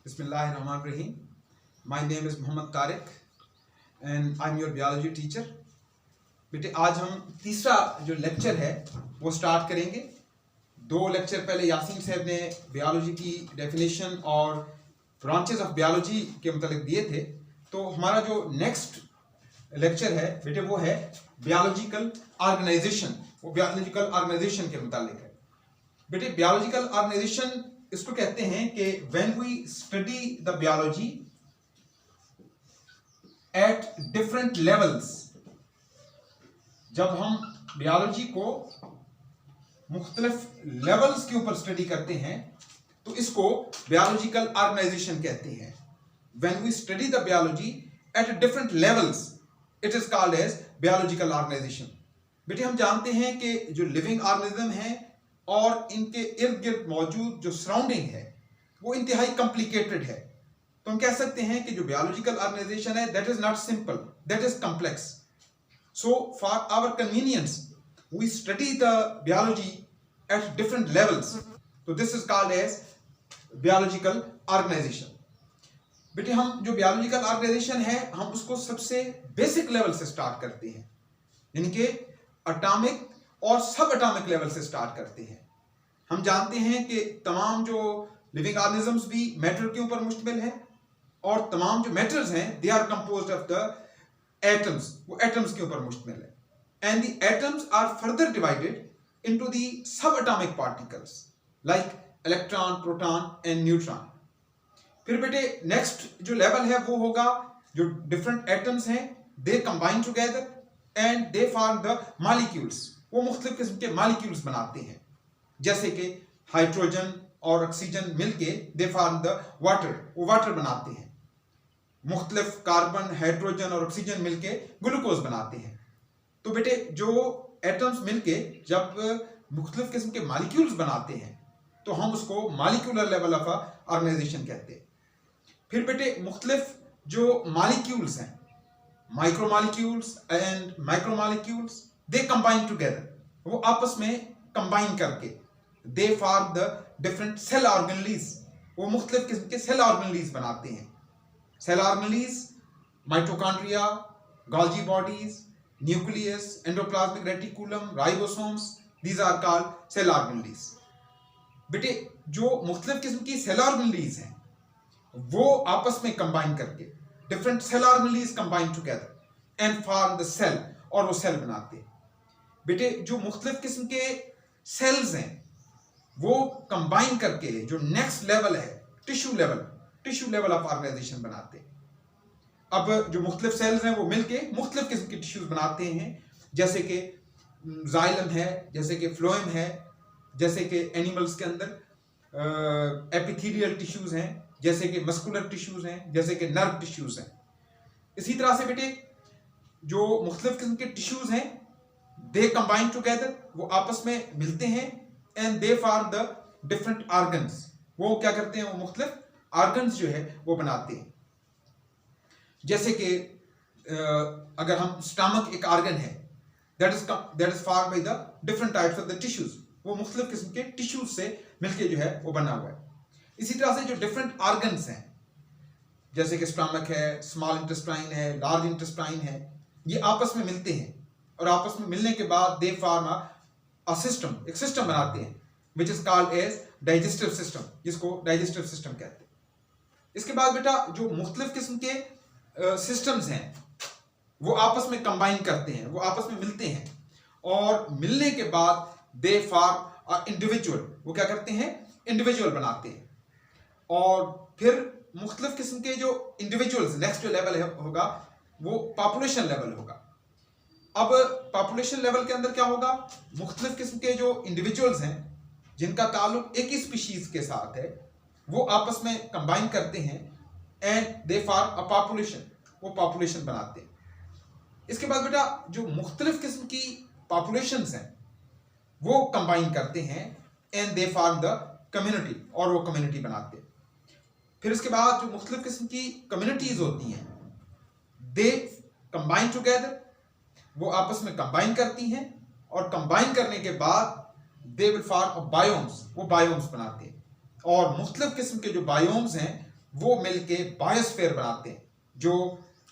Bismillahirrahmanirrahim. My name is Mohammad Tariq and I'm your biology teacher. बेटे आज हम तीसरा जो लेक्चर है वो स्टार्ट करेंगे। दो लेक्चर पहले यासीन साहब ने बियोलॉजी की डेफिनेशन और ब्रांचेस ऑफ बियोलॉजी के मतलब दिए थे, तो हमारा जो नेक्स्ट लेक्चर है बेटे वो है बियोलॉजिकल ऑर्गेनाइजेशन। वो बियोलॉजिकल ऑर्गेनाइजेशन के मुतालिक है। बेटे बियोलॉजिकल ऑर्गेनाइजेशन इसको कहते हैं कि when we study the biology at different levels, जब हम बियोलॉजी को मुख्तलिफ लेवल्स के ऊपर स्टडी करते हैं तो इसको बियोलॉजिकल ऑर्गेनाइजेशन कहते हैं। When we study the biology at different levels it is called as biological organisation. बेटे हम जानते हैं कि जो लिविंग ऑर्गेनिज्म है और इनके इर्द गिर्द मौजूद जो सराउंडिंग है वो इंतहाई कॉम्प्लिकेटेड है। तो हम कह सकते हैं कि जो बियोलॉजिकल ऑर्गेनाइजेशन है that is not simple, that is complex. So for our convenience we study the biology at different levels, तो this is called as biological organisation. बेटे हम जो बियोलॉजिकल ऑर्गेनाइजेशन है हम उसको सबसे बेसिक लेवल से स्टार्ट करते हैं, यानी कि एटॉमिक और सब एटॉमिक लेवल से स्टार्ट करते हैं। हम जानते हैं कि तमाम जो लिविंग ऑर्गेनिजम्स भी मैटर के ऊपर मुश्तमिल है और तमाम जो मैटर्स हैं they are composed of the atoms, वो एटम्स के ऊपर मुश्तमिल है। And the atoms are further divided into the sub atomic particles like electron, proton and neutron. फिर बेटे नेक्स्ट जो लेवल है वो होगा जो डिफरेंट एटम्स हैं दे combine together and they form the molecules. वो मुख्तलिफ किस्म के मॉलिक्यूल्स बनाते हैं, जैसे कि हाइड्रोजन और ऑक्सीजन मिलके दे फॉर्म द वाटर, वो वाटर बनाते हैं। मुख्तलिफ कार्बन, हाइड्रोजन और ऑक्सीजन मिलके ग्लूकोज बनाते हैं। तो बेटे जो एटम्स मिलके जब मुख्तलिफ किस्म के मॉलिक्यूल्स बनाते हैं तो हम उसको मॉलिक्यूलर लेवल ऑफ ऑर्गेनाइजेशन कहते हैं। फिर बेटे मुख्तलिफ जो मॉलिक्यूल्स हैं, micro molecules and macro molecules, they combine together, वो आपस में कंबाइन करके they form the different cell organelles, वो मुख्तलिफ किस्म के सेल ऑर्गेनलीज बनाते हैं। Cell organelles mitochondria, Golgi bodies, nucleus, endoplasmic reticulum, ribosomes, these are called cell organelles. बेटे जो मुख्तलिफ किस्म की सेल ऑर्गेनलीज हैं वो आपस में कंबाइन करके different cell organelles combine together and form the cell, और वो सेल बनाते हैं। बेटे जो मुख्तलिफ किस्म के सेल्स हैं वो कंबाइन करके जो नेक्स्ट लेवल है टिश्यू लेवल ऑफ ऑर्गेनाइजेशन बनाते हैं। अब जो मुख्तलिफ सेल्स हैं वो मिलके मुख्तलिफ किस्म के टिश्यूज बनाते हैं, जैसे कि जाइलम है, जैसे कि फ्लोएम है, जैसे कि एनिमल्स के अंदर एपिथेलियल टिश्यूज हैं, जैसे कि मस्कुलर टिश्यूज हैं, जैसे कि नर्व टिश्यूज हैं। इसी तरह से बेटे जो मुख्तलिफ किस्म के टिश्यूज हैं दे कंबाइन टुगेदर, वो आपस में मिलते हैं and they form the different organs. वो क्या करते हैं, वो मुख्तलिफ ऑर्गन्स जो है वो बनाते हैं। जैसे कि अगर हम स्टमक एक ऑर्गन है that is form by the different types of the tissues, वो मुख्तलिफ किस्म के टिश्यूज से मिलके जो है वो बना हुआ है। इसी तरह से जो डिफरेंट ऑर्गन्स हैं जैसे कि स्टमक है, स्मॉल इंटेस्टाइन है, लार्ज इंटेस्टाइन है, ये आपस में मिलते हैं और आपस में मिलने के बाद दे फॉर्म अ सिस्टम, एक सिस्टम बनाते हैं which is called as digestive system, जिसको डाइजेस्टिव सिस्टम कहते हैं। इसके बाद बेटा जो मुख्तलिफ किस्म के सिस्टम्स हैं वो आपस में कंबाइन करते हैं, वो आपस में मिलते हैं और मिलने के बाद दे फॉर्म अ इंडिविजुअल, वो क्या करते हैं, इंडिविजुअल बनाते हैं। और फिर मुख्तलिफ किस्म के जो इंडिविजुअल्स, नेक्स्ट जो लेवल होगा वो पॉपुलेशन लेवल होगा। अब पॉपुलेशन लेवल के अंदर क्या होगा, मुख्तलिफ किस्म के जो इंडिविजुअल्स हैं जिनका ताल्लुक एक ही स्पीशीज के साथ है वो आपस में कंबाइन करते हैं and they form a population, वो पॉपुलेशन बनाते हैं। इसके बाद बेटा जो मुख्तलिफ किस्म की पॉपुलेशंस हैं वो कंबाइन करते हैं and they form the community, और वो कम्युनिटी बनाते हैं। फिर इसके बाद जो मुख्तलिफ किस्म की कम्युनिटीज होती हैं दे कंबाइन टुगेदर, वो आपस में कंबाइन करती हैं और कंबाइन करने के बाद दे विल फॉर्म बायोम्स, वो बायोम्स बनाते हैं। और मुख्तलिफ किस्म के जो बायोम्स हैं वो मिलके बायोस्फीयर बनाते हैं, जो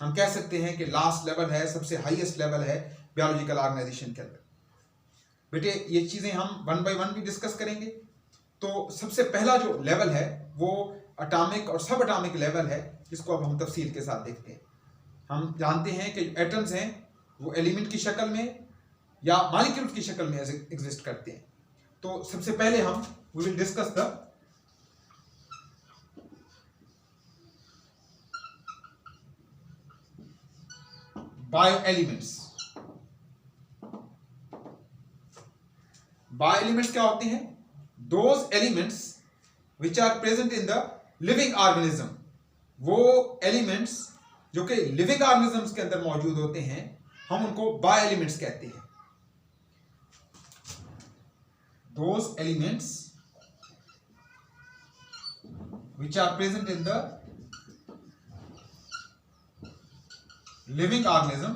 हम कह सकते हैं कि लास्ट लेवल है, सबसे हाईएस्ट लेवल है बायोलॉजिकल ऑर्गेनाइजेशन के अंदर। बेटे ये चीजें हम वन बाय वन भी डिस्कस करेंगे। तो सबसे पहला जो लेवल है वो एटॉमिक और सब एटॉमिक लेवल है, जिसको अब हम तफसील के साथ देखते हैं। हम जानते हैं कि एटम्स हैं वो एलिमेंट की शक्ल में या मॉलिक्यूल्स की शक्ल में एग्जिस्ट करते हैं। तो सबसे पहले हम we will discuss the bio elements. Bio elements क्या होते हैं? Those elements which are present in the living organism. वो एलिमेंट्स जो कि लिविंग ऑर्गेनिजम्स के अंदर मौजूद होते हैं, हम उनको बायो एलिमेंट्स कहते हैं। those elements which are present in the living organism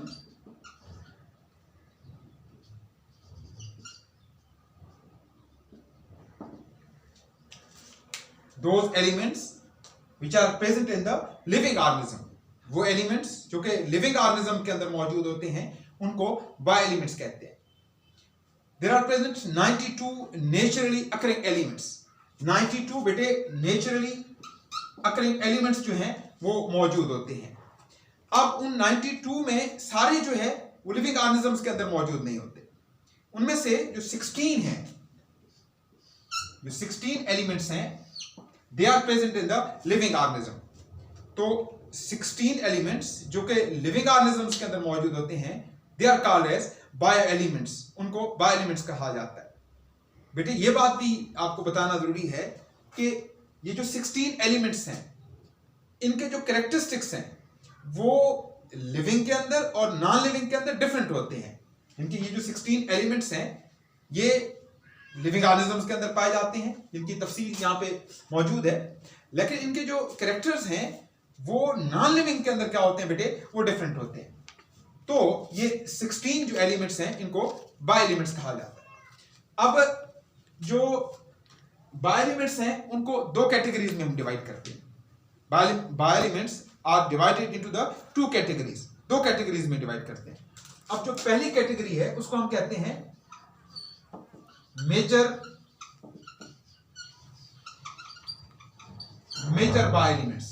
those elements which are present in the living organism, वो एलिमेंट्स जो कि लिविंग ऑर्गेनिज्म के अंदर मौजूद होते हैं उनको बायो एलिमेंट्स कहते हैं। There are present 92 naturally occurring elements। 92 बेटे naturally occurring elements जो हैं वो मौजूद होते हैं। अब उन 92 में सारे जो है वो लिविंग ऑर्गेनिजम्स के अंदर मौजूद नहीं होते। उनमें से जो 16 हैं, जो 16 एलिमेंट्स हैं, they are present in the living organism. तो 16 एलिमेंट्स जो कि लिविंग ऑर्गेनिजम्स के अंदर मौजूद होते हैं, they are called as bio elements. उनको बायो एलिमेंट्स कहा जाता है। बेटे ये बात भी आपको बताना जरूरी है कि ये जो 16 एलिमेंट्स हैं, इनके जो कैरेक्टरिस्टिक्स हैं वो लिविंग के अंदर और नॉन लिविंग के अंदर डिफरेंट होते हैं। इनके ये जो 16 एलिमेंट्स हैं ये लिविंग ऑर्गेनिजम्स के अंदर पाए जाते हैं, जिनकी तफसील यहाँ पे मौजूद है। लेकिन इनके जो कैरेक्टर्स हैं वो नॉन लिविंग के अंदर क्या होते हैं बेटे, वो डिफरेंट होते हैं। तो ये 16 जो एलिमेंट्स हैं इनको बायो एलिमेंट्स कहा जाता है। अब जो बायो एलिमेंट्स हैं उनको दो कैटेगरीज में हम डिवाइड करते हैं। Bio elements are divided into the two categories. दो कैटेगरीज में डिवाइड करते हैं। अब जो पहली कैटेगरी है उसको हम कहते हैं मेजर बायो एलिमेंट्स,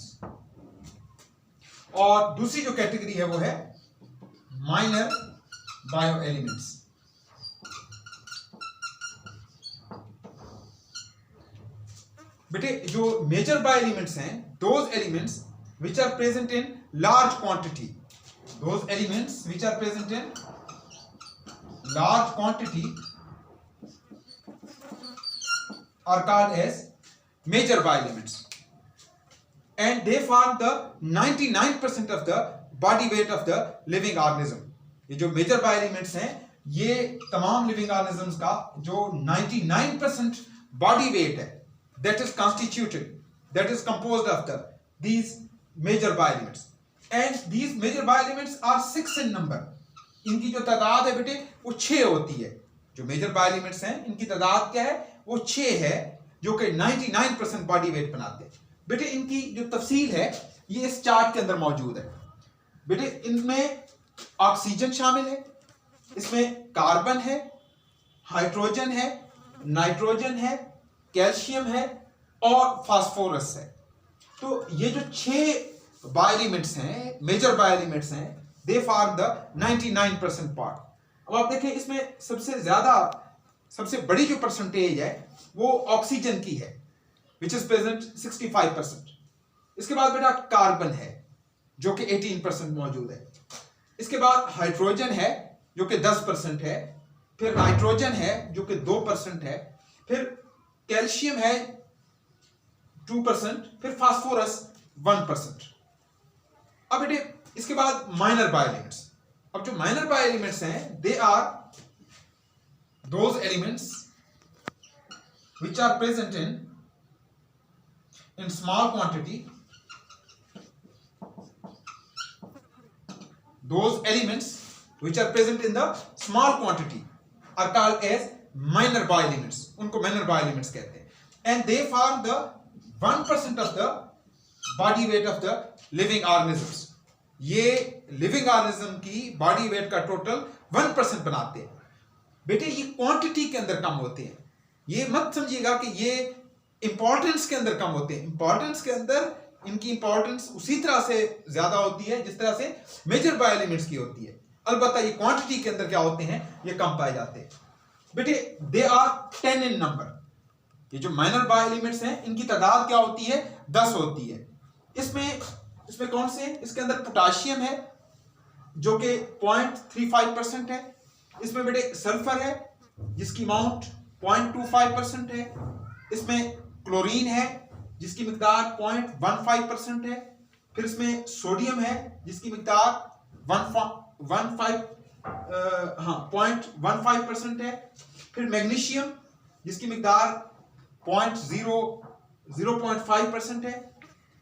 और दूसरी जो कैटेगरी है वो है माइनर बायो एलिमेंट्स। बेटे जो मेजर बायो एलिमेंट्स हैं, those elements which are present in large quantity, those elements which are present in large quantity are called as major bio elements, and they form the 99% of the body weight of the living organism। ये जो major bio elements हैं ये तमाम living organisms का जो 99% body weight है, that is constituted, that is composed of the these major bio elements, and these major bio elements are 6 in number। इनकी जो तादाद है बेटे वो 6 होती है। जो मेजर बायो एलिमेंट्स हैं इनकी तादाद क्या है, वो 6 है, जो कि 99% बॉडी वेट बनाते हैं। बेटे इनकी जो तफसील है ये इस चार्ट के अंदर मौजूद है। बेटे इनमें ऑक्सीजन शामिल है, इसमें कार्बन है, हाइड्रोजन है, नाइट्रोजन है, कैल्शियम है और फास्फोरस है। तो ये जो 6 बायो एलिमेंट्स हैं, मेजर बायो एलिमेंट्स हैं, दे फॉर्म द 99% पार्ट। अब आप देखें इसमें सबसे बड़ी जो परसेंटेज है वो ऑक्सीजन की है, which is present 65%। इसके बाद बेटा कार्बन है जो कि 18% मौजूद है। इसके बाद हाइड्रोजन है जो कि 10% है, फिर नाइट्रोजन है जो कि 2% है, फिर कैल्शियम है 2%, फिर फास्फोरस 1%। अब बेटे इसके बाद माइनर बायो एलिमेंट्स। अब जो माइनर बायो एलिमेंट्स हैं they are those elements which are present in small quantity, those elements which are present in the small quantity are called as minor bio elements। उनको minor bio elements कहते हैं, and they form the 1% of the body weight of the living organisms. ये living organism की body weight का total 1% बनाते हैं। बेटे ये क्वांटिटी के अंदर कम होते हैं, ये मत समझिएगा कि ये इंपॉर्टेंस के अंदर कम होते हैं। इंपॉर्टेंस के अंदर इनकी इंपॉर्टेंस उसी तरह से ज्यादा होती है जिस तरह से मेजर बायो एलिमेंट्स की होती है। अलबत्ता ये क्वांटिटी के अंदर क्या होते हैं, ये कम पाए जाते हैं। बेटे दे आर 10 इन नंबर। ये जो माइनर बायो एलिमेंट्स हैं इनकी तादाद क्या होती है, 10 होती है। इसमें कौन से, इसके अंदर पोटाशियम है जो कि 0.35% है। इसमें बेटे सल्फर है जिसकी अमाउंट 0.25% है। इसमें क्लोरीन है जिसकी मिकदार 0.15% है। फिर इसमें सोडियम है जिसकी मिकदार 0.15% है। फिर मैग्नीशियम जिसकी मिकदार 0.5% है।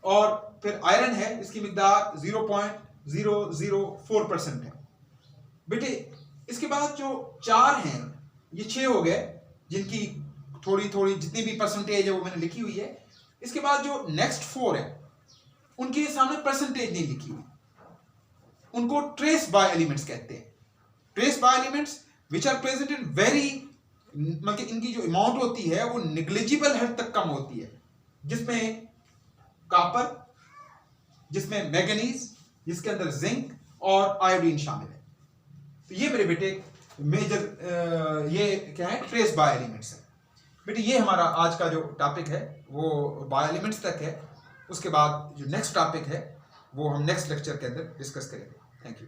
और फिर आयरन है जिसकी मिकदार 0.004% है। बेटे इसके बाद जो 4 हैं, ये 6 हो गए जिनकी थोड़ी थोड़ी जितनी भी परसेंटेज है वो मैंने लिखी हुई है। इसके बाद जो नेक्स्ट 4 है उनके सामने परसेंटेज नहीं लिखी हुई, उनको ट्रेस बायो एलिमेंट्स कहते हैं। Trace bio elements which are present in very, मतलब इनकी जो अमाउंट होती है वो निग्लिजिबल हद तक कम होती है, जिसमें कॉपर, जिसमें मैंगनीज, जिसके अंदर जिंक और आयोडीन शामिल है। तो ये मेरे बेटे मेजर ये क्या है, ट्रेस बायो एलिमेंट्स है। बेटे ये हमारा आज का जो टॉपिक है वो बायो एलिमेंट्स तक है। उसके बाद जो नेक्स्ट टॉपिक है वो हम नेक्स्ट लेक्चर के अंदर डिस्कस करेंगे। Thank you.